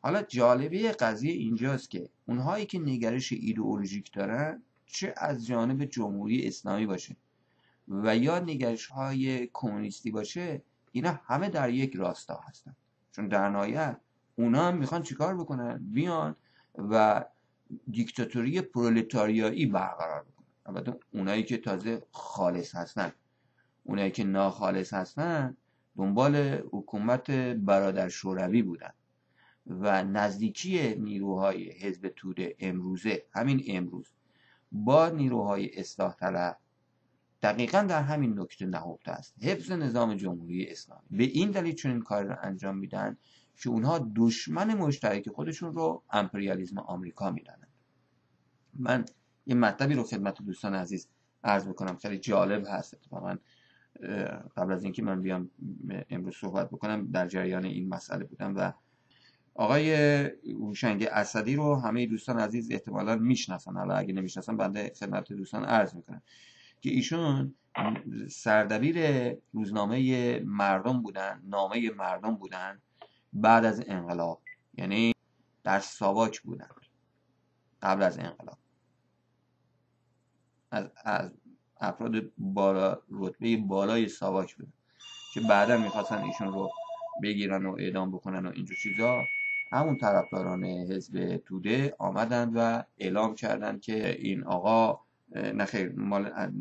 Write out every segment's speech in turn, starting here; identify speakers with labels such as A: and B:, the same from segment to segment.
A: حالا جالبه قضیه اینجاست که اونهایی که نگرش ایدئولوژیک دارن، چه از جانب جمهوری اسلامی باشه و یا نگرش های کمونیستی باشه، اینا همه در یک راستا هستن. چون در نهایت اونا هم میخوان چیکار بکنن؟ بیان و دیکتاتوری پرولتاریایی برقرار بکنن. البته اونایی که تازه خالص هستن، اونایی که ناخالص هستن دنبال حکومت برادر شوروی بودن و نزدیکی نیروهای حزب توده امروزه، همین امروز، با نیروهای اصلاح طلب دقیقا در همین نکته نهفته است: حفظ نظام جمهوری اسلامی. به این دلیل چون این کار رو انجام میدن که اونها دشمن مشترک خودشون رو امپریالیسم آمریکا میدانند. من یه مطلبی رو خدمت دوستان عزیز عرض بکنم، خیلی جالب هست. اتفاقا قبل از اینکه من بیام امروز صحبت بکنم در جریان این مسئله بودم و آقای هوشنگ اسدی رو همه دوستان عزیز احتمالاً میشناسن. حالا اگه نمیشناسن بنده خدمت دوستان عرض میکنم که ایشون سردبیر روزنامه مردم بودن، نامه مردم بودن بعد از انقلاب، یعنی در ساواک بودن قبل از انقلاب. از افراد بالا رتبه بالای ساواک بودن که بعدا میخواستن ایشون رو بگیرن و اعدام بکنن و اینجور چیزا. همون طرفداران حزب توده آمدن و اعلام کردن که این آقا نخیر مال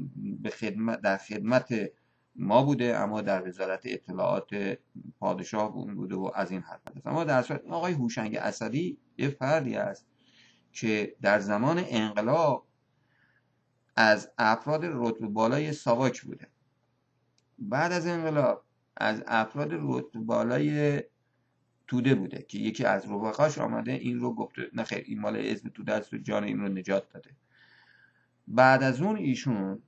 A: در خدمت ما بوده، اما در وزارت اطلاعات پادشاه بوده و از این حرف. اما در صورت آقای هوشنگ اسدی یه فردی است که در زمان انقلاب از افراد رتبه بالای ساواک بوده. بعد از انقلاب از افراد رتبه بالای توده بوده که یکی از رفقاش آمده این رو گفته نخیر این مال حزب توده است و جان این رو نجات داده. بعد از اون ایشون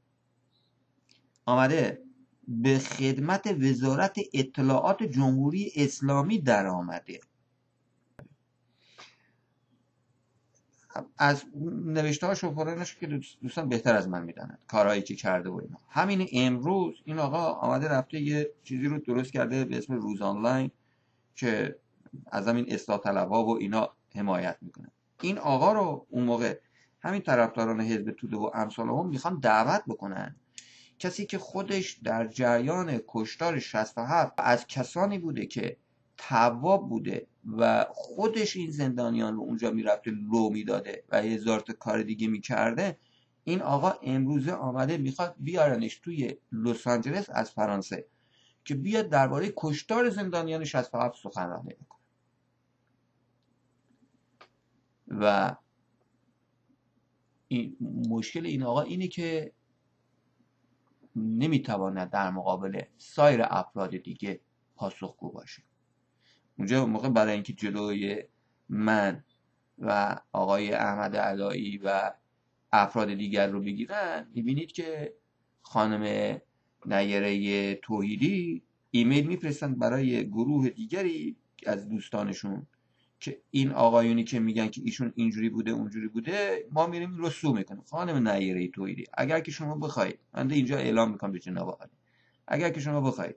A: آمده به خدمت وزارت اطلاعات جمهوری اسلامی در آمده. از نوشته هاش و فرانش که دوستان بهتر از من میدانند کارهایی که کرده و اینا. همین امروز این آقا آمده رفته یه چیزی رو درست کرده به اسم روز آنلاین که از همین اصلاح طلب‌ها و اینا حمایت میکنه. این آقا رو اون موقع همین طرفداران حزب توده و امثال هم میخوان دعوت بکنن. کسی که خودش در جریان کشتار 67 از کسانی بوده که تواب بوده و خودش این زندانیان رو اونجا میرفته لو میداده و هزار تا کار دیگه میکرده، این آقا امروزه آمده میخواد بیارنش توی لس آنجلس از فرانسه که بیاد درباره کشتار زندانیان 67 سخنرانی بکنه. و این مشکل این آقا اینه که نمیتواند در مقابل سایر افراد دیگه پاسخگو باشه. اونجا موقع برای اینکه جلوی من و آقای احمد علایی و افراد دیگر رو بگیرن، میبینید که خانم نیره توحیدی ایمیل میفرستن برای گروه دیگری از دوستانشون که این آقایونی که میگن که ایشون اینجوری بوده اونجوری بوده ما میریم این رو سو میکنیم. خانم نیره توحیدی اگر که شما بخواید، من اینجا اعلام میکنم به جناب عالی، اگر که شما بخواید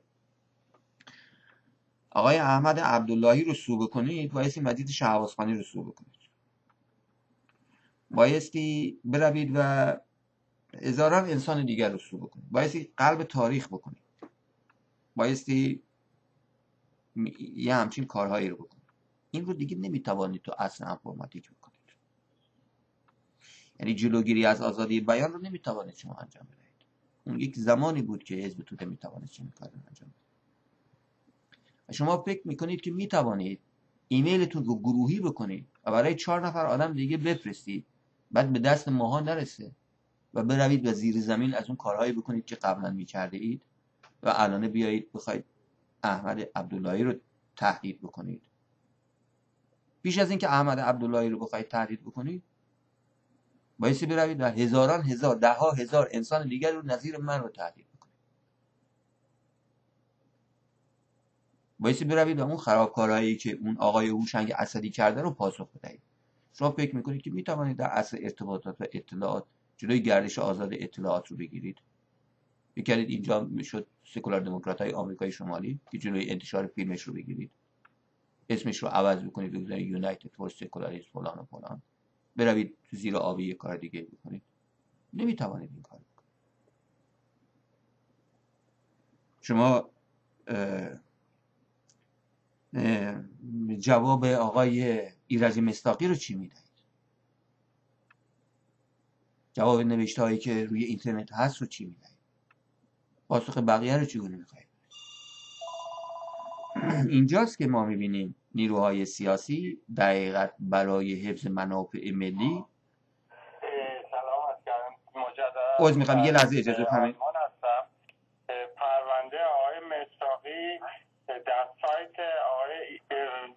A: آقای احمد عبداللهی رو سو بکنید، بایستی مجید شهبازخانی رو سو بکنید، بایستی بروید و هزاران انسان دیگر رو سو بکنید، بایستی قلب تاریخ بکنید، بایستی یه همچین کارهایی رو بکنید. این رو دیگه نمیتوانید تو اصل انفرماتیک بکنید. یعنی جلوگیری از آزادی بیان رو نمیتوانید شما انجام بدهید. اون یک زمانی بود که حزب توده میتوانید چنین کاری رو انجام بدهید. و شما فکر میکنید که میتوانید ایمیلتون رو گروهی بکنید و برای 4 نفر آدم دیگه بفرستید، بعد به دست ماها نرسه و بروید و زیر زمین از اون کارهایی بکنید که قبلا میکرده اید و الان بیایید بخواید احمد عبداللهی رو تهدید بکنید. پیش از اینکه احمد عبداللهی رو بخواید تهدید بکنید بایستی بروید و هزاران هزار، ده ها هزار انسان دیگر رو نظیر من رو تهدید بکنید. بایستی بروید و اون خرابکارهایی که اون آقای هوشنگ اسدی کرده رو پاسخ بدهید. شما فکر میکنید که میتوانید در اصل ارتباطات و اطلاعات جلوی گردش آزاد اطلاعات رو بگیرید؟ بگید اینجا میشد سکولار دموکرات های آمریکای شمالی که جلوی انتشار فیلمش رو بگیرید. اسمش رو عوض بکنید بگذارید یونایتد فور سکولاریسم فلان و فلان، بروید تو زیر آبی یه کار دیگه بکنید، نمیتوانید این کار بکنید. شما جواب آقای ایرج مصداقی رو چی میدهید؟ جواب نوشته هایی که روی اینترنت هست رو چی میدهید؟ پاسخ بقیه رو چگونه میخواهید؟ اینجاست که ما میبینیم نیروهای سیاسی دقیقاً برای حفظ منافع ملی.
B: سلام عرض کردم
A: عذر میخوام یه
B: مجدد
A: لحظه اجازه بفرمایید.
B: هستم. پرونده آقای مصداقی در سایت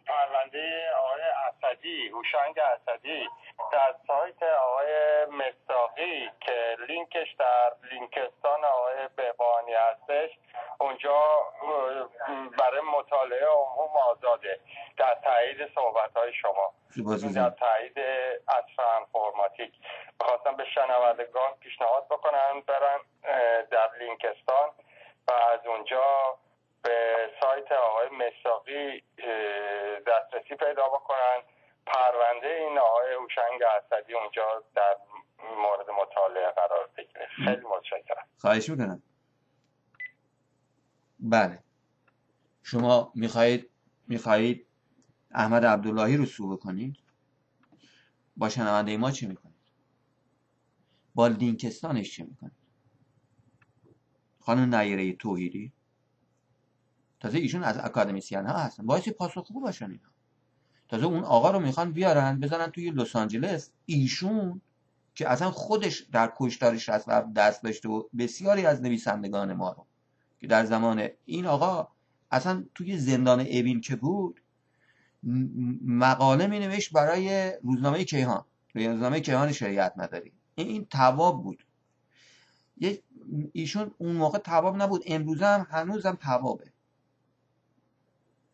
B: پرونده آقای اسدی، هوشنگ اسدی، در سایت آقای مصداقی که لینکش در لینکستان آقای بهبانی هستش، اونجا برای مطالعه عموم آزاده. در تایید صحبت‌های شما، در تایید عصر انفرماتیک، می‌خواستم به شنوندگان پیشنهاد بکنم برن در لینکستان و از اونجا به سایت آقای مصداقی دسترسی پیدا بکنن. پرونده این آقای هوشنگ اسدی اونجا در مورد مطالعه قرار بگیره. خیلی متشکرم.
A: خواهش میکنم. بله، شما میخواهید احمد عبداللهی رو سو بکنید، با شنونده ما چی میکنید؟ با لینکستانش چی میکنید؟ خانم نیره توحیدی، تازه ایشون از اکادمیسین ها هستن، باعث پاسخگو باشن اینا. تازه اون آقا رو میخوان بیارن بزنن توی لس آنجلس، ایشون که اصلا خودش در کشتار 67 دست داشته و بسیاری از نویسندگان ما رو که در زمان این آقا اصلا توی زندان اوین که بود مقاله می نوشت برای روزنامه کیهان، روزنامه کیهان شریعت مداری. این تواب بود. ایشون اون موقع تواب نبود، امروز هم هنوزم توابه.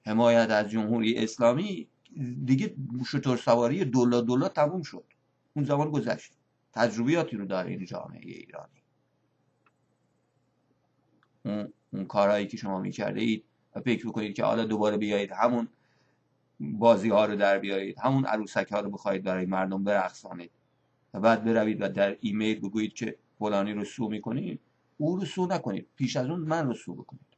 A: حمایت از جمهوری اسلامی دیگه شتر سواری دولا تموم شد، اون زمان گذشت. تجربیاتی رو داره این جامعه ایرانی. اون کارهایی که شما میکرده اید و فکر بکنید که حالا دوباره بیایید همون بازی ها رو در بیارید، همون عروسک ها رو بخواید برای مردم برقصانید و بعد بروید و در ایمیل بگویید که فلانی رو سو میکنید، او رو سو نکنید، پیش از اون من رو سو بکنید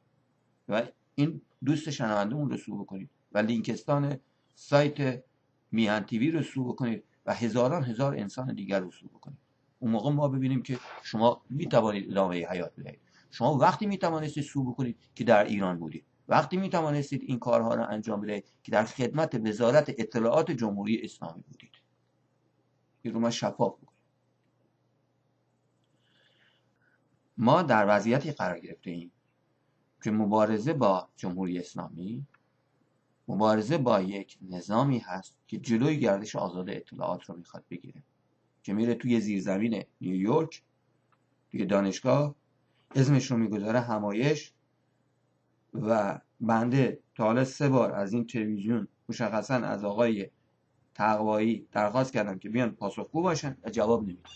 A: و این دوست شنونده اون رو سو بکنید و لینکستان سایت میهن تیوی رو سو بکنید و هزار انسان دیگر رو سو بکنید. اون موقع ما ببینیم که شما میتوانید ادامه حیات بدهید. شما وقتی میتوانستید سو بکنید که در ایران بودید، وقتی میتوانستید این کارها رو انجام بدهید که در خدمت وزارت اطلاعات جمهوری اسلامی بودید. این رو ما شفاف بکنید. ما در وضعیتی قرار گرفته ایم که مبارزه با جمهوری اسلامی مبارزه با یک نظامی هست که جلوی گردش آزاد اطلاعات رو میخواد بگیره، که میره توی زیرزمین نیویورک توی دانشگاه اسمش رو میگذاره همایش و بنده تا حالا 3 بار از این تلویزیون مشخصا از آقای تقوایی درخواست کردم که بیان پاسخگو باشن و جواب نمیدن.